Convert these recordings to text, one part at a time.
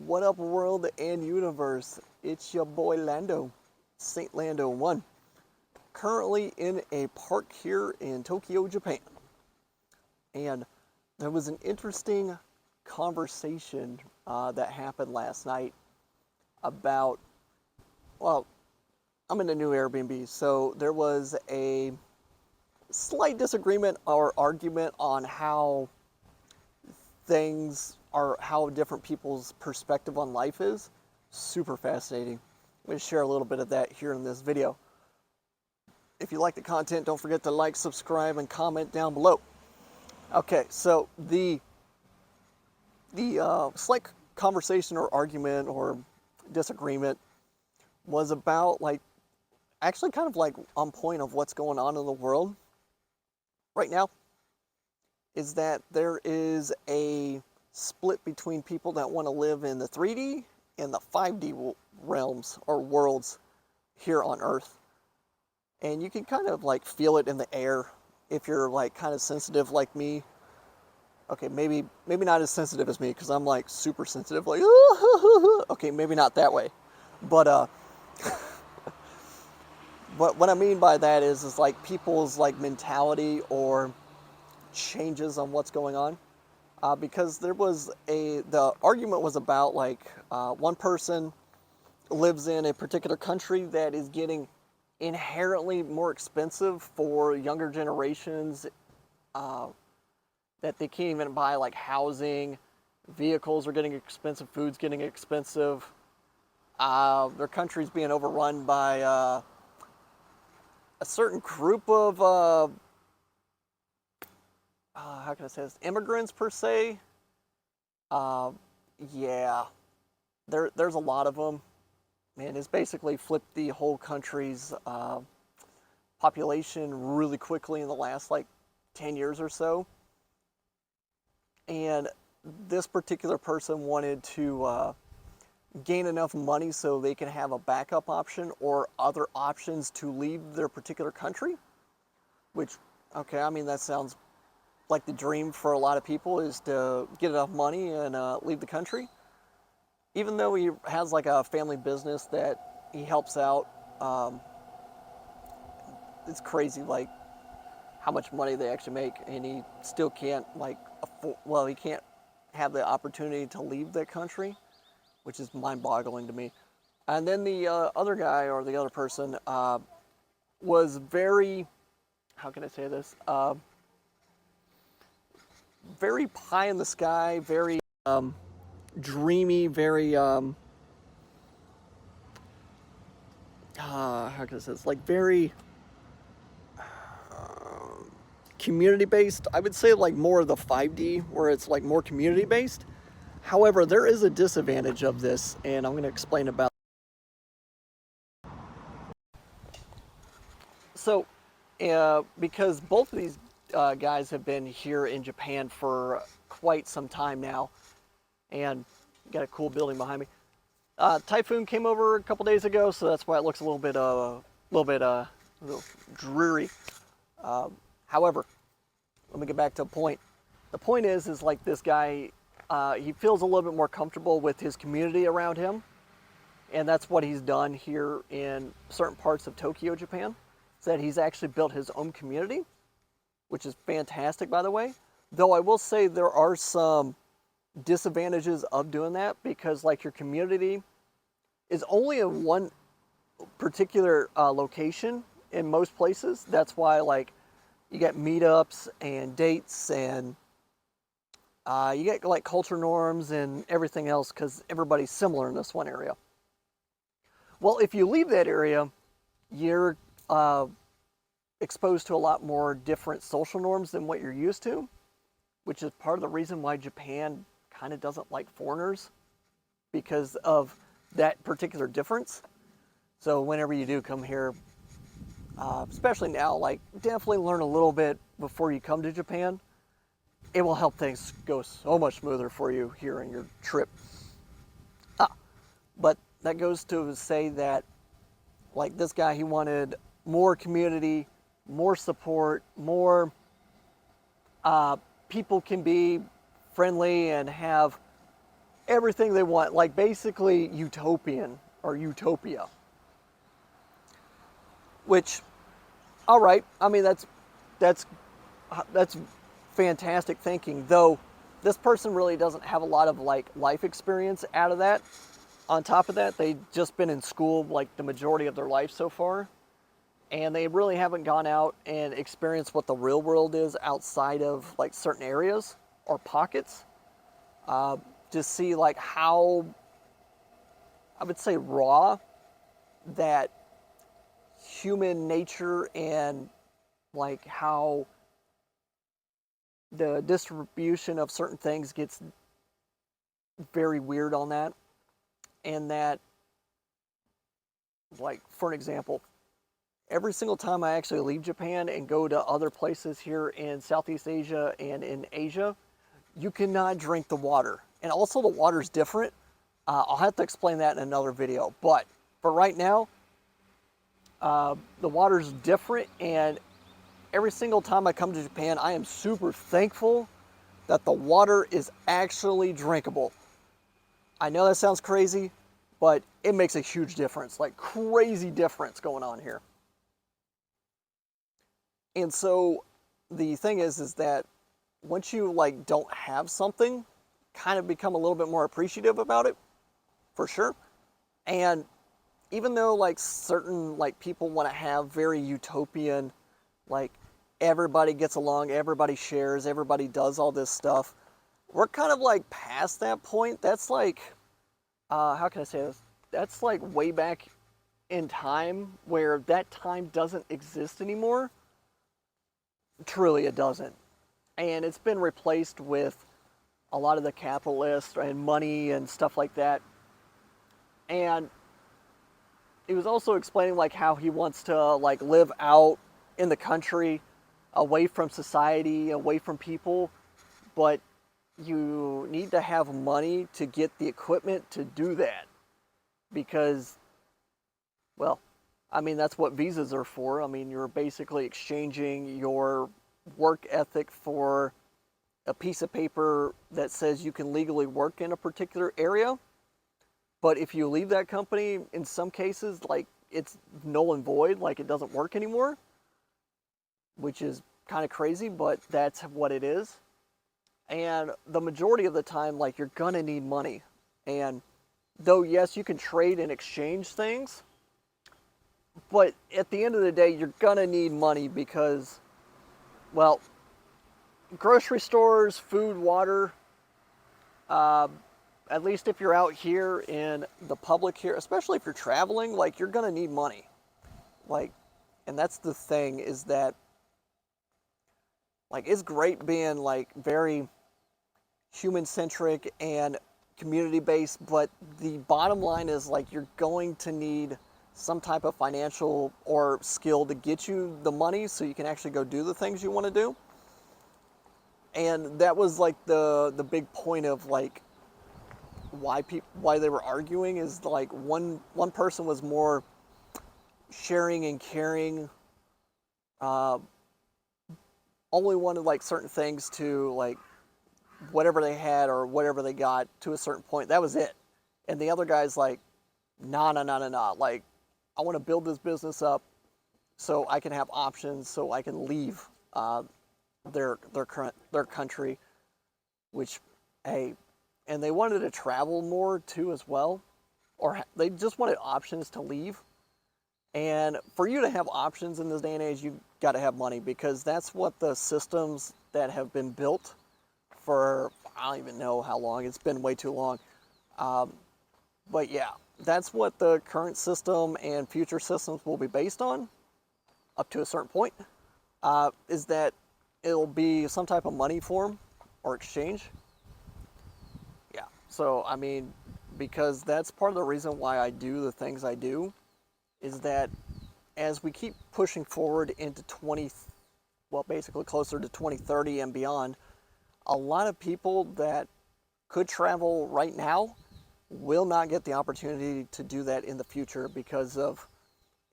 What up, world and universe? It's your boy Lando, Saint Lando 1, currently in a park here in Tokyo, Japan. And there was an interesting conversation that happened last night about, well, I'm in a new Airbnb, so there was a slight disagreement or argument on how things are, how different people's perspective on life is. Super fascinating. I'm going to share a little bit of that here in this video. If you like the content, don't forget to like, subscribe, and comment down below. Okay, so the slight conversation or argument or disagreement was about, like, actually kind of like on point of what's going on in the world right now, is that there is a split between people that want to live in the 3D and the 5D realms or worlds here on Earth. And you can kind of like feel it in the air if you're like kind of sensitive like me. Okay, maybe not as sensitive as me, because I'm like super sensitive, like okay, maybe not that way. But but what I mean by that is like people's like mentality or changes on what's going on. Because there was the argument was about like one person lives in a particular country that is getting inherently more expensive for younger generations, that they can't even buy like housing, vehicles are getting expensive, food's getting expensive. Their country's being overrun by a certain group of how can I say this? Immigrants per se. Yeah, there's a lot of them. Man, it's basically flipped the whole country's population really quickly in the last like 10 years or so. And this particular person wanted to gain enough money so they can have a backup option or other options to leave their particular country. Which, okay, I mean, that sounds like the dream for a lot of people, is to get enough money and leave the country. Even though he has like a family business that he helps out, it's crazy like how much money they actually make, and he still can't like he can't have the opportunity to leave that country, which is mind-boggling to me. And then the other guy, or the other person, was very, how can I say this? Very pie in the sky, very dreamy, very how can I say this? Like very community based. I would say like more of the 5D, where it's like more community based. However, there is a disadvantage of this, and I'm going to explain about. So, because both of these guys have been here in Japan for quite some time now, and got a cool building behind me. Typhoon came over a couple days ago, so that's why it looks a little bit dreary. However, let me get back to the point. The point is like this guy, he feels a little bit more comfortable with his community around him, and that's what he's done here in certain parts of Tokyo, Japan. Is that he's actually built his own community, which is fantastic, by the way. Though I will say there are some disadvantages of doing that, because like your community is only in one particular location in most places. That's why like you get meetups and dates, and you get like culture norms and everything else, because everybody's similar in this one area. Well, if you leave that area, you're exposed to a lot more different social norms than what you're used to, which is part of the reason why Japan kind of doesn't like foreigners, because of that particular difference. So whenever you do come here, especially now, like definitely learn a little bit before you come to Japan. It will help things go so much smoother for you here in your trip. But that goes to say that like this guy, he wanted more community, more support, more people can be friendly and have everything they want, like basically utopian or utopia. Which, all right, I mean that's that's fantastic thinking. Though this person really doesn't have a lot of like life experience out of that. On top of that, they've just been in school like the majority of their life so far, and they really haven't gone out and experienced what the real world is outside of like certain areas or pockets. To see like how, I would say, raw that human nature and like how the distribution of certain things gets very weird on that. And that, like, for an example, every single time I actually leave Japan and go to other places here in Southeast Asia and in Asia, you cannot drink the water. And also the water's different. I'll have to explain that in another video. But for right now, the water's different, and every single time I come to Japan, I am super thankful that the water is actually drinkable. I know that sounds crazy, but it makes a huge difference, like crazy difference going on here. And so the thing is that once you like don't have something, kind of become a little bit more appreciative about it, for sure. And even though like certain like people want to have very utopian, like everybody gets along, everybody shares, everybody does all this stuff, we're kind of like past that point. That's like, how can I say this? That's like way back in time where that time doesn't exist anymore. Truly, it doesn't. And it's been replaced with a lot of the capitalists and money and stuff like that. And he was also explaining like how he wants to like live out in the country, away from society, away from people, but you need to have money to get the equipment to do that. Because, well, I mean, that's what visas are for. I mean, you're basically exchanging your work ethic for a piece of paper that says you can legally work in a particular area. But if you leave that company, in some cases, like it's null and void, like it doesn't work anymore, which is kind of crazy, but that's what it is. And the majority of the time, like you're gonna need money. And though, yes, you can trade and exchange things, but at the end of the day, you're gonna need money because, well, grocery stores, food, water, at least if you're out here in the public here, especially if you're traveling, like you're gonna need money. Like, and that's the thing is that, like, it's great being like very human centric and community based, but the bottom line is like you're going to need some type of financial or skill to get you the money so you can actually go do the things you want to do. And that was like the big point of like why they were arguing is like one person was more sharing and caring, only wanted like certain things to like whatever they had or whatever they got to a certain point. That was it. And the other guy's like, nah. Like, I want to build this business up so I can have options, so I can leave their country, which, hey, and they wanted to travel more too as well, or they just wanted options to leave. And for you to have options in this day and age, you've got to have money because that's what the systems that have been built for, I don't even know how long, it's been way too long. But yeah, that's what the current system and future systems will be based on up to a certain point, is that it'll be some type of money form or exchange. Yeah, so I mean, because that's part of the reason why I do the things I do, is that as we keep pushing forward into basically closer to 2030 and beyond, a lot of people that could travel right now will not get the opportunity to do that in the future because of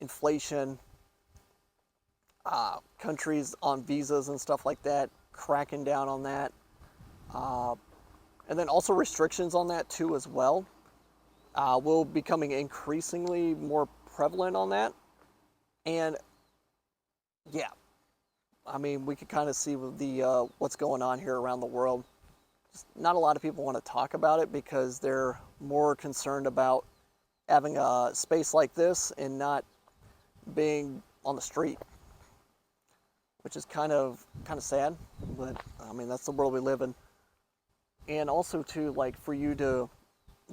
inflation, countries on visas and stuff like that, cracking down on that, And then also restrictions on that too as well will becoming increasingly more prevalent on that. And yeah, I mean, we could kind of see with the what's going on here around the world. Just not a lot of people want to talk about it because they're more concerned about having a space like this and not being on the street, which is kind of sad. But I mean, that's the world we live in. And also too, like for you to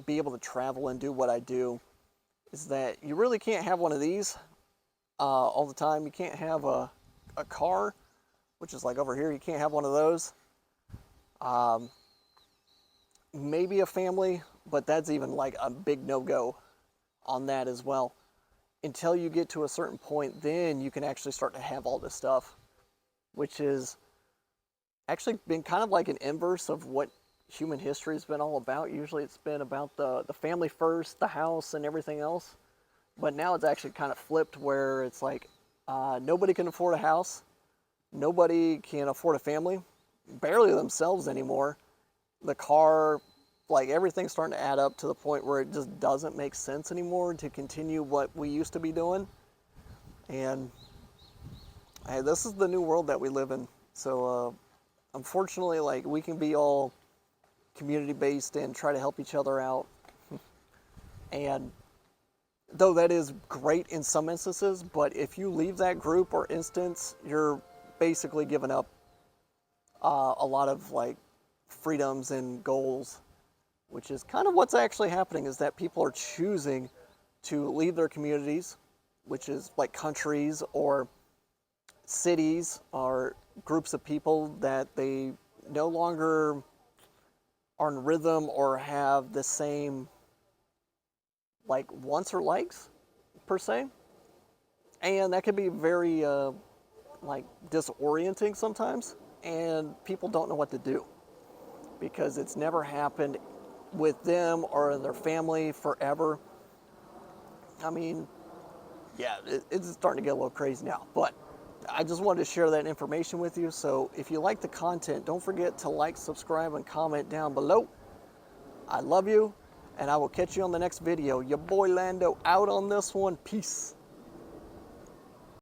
be able to travel and do what I do, is that you really can't have one of these all the time. You can't have a car, which is like over here. You can't have one of those. Maybe a family, but that's even like a big no-go on that as well. Until you get to a certain point, then you can actually start to have all this stuff, which is actually been kind of like an inverse of what human history has been all about. Usually it's been about the family first, the house, and everything else. But now it's actually kind of flipped where it's like nobody can afford a house, nobody can afford a family, barely themselves anymore. The car, like everything's starting to add up to the point where it just doesn't make sense anymore to continue what we used to be doing. And hey, this is the new world that we live in. So unfortunately, like we can be all community based and try to help each other out. And though that is great in some instances, but if you leave that group or instance, you're basically giving up a lot of like freedoms and goals, which is kind of what's actually happening, is that people are choosing to leave their communities, which is like countries or cities or groups of people that they no longer are in rhythm or have the same like wants or likes per se. And that can be very like disorienting sometimes, and people don't know what to do because it's never happened with them or in their family forever. I mean, yeah, it's starting to get a little crazy now, but I just wanted to share that information with you. So if you like the content, don't forget to like, subscribe, and comment down below. I love you, and I will catch you on the next video. Your boy Lando out on this one. Peace.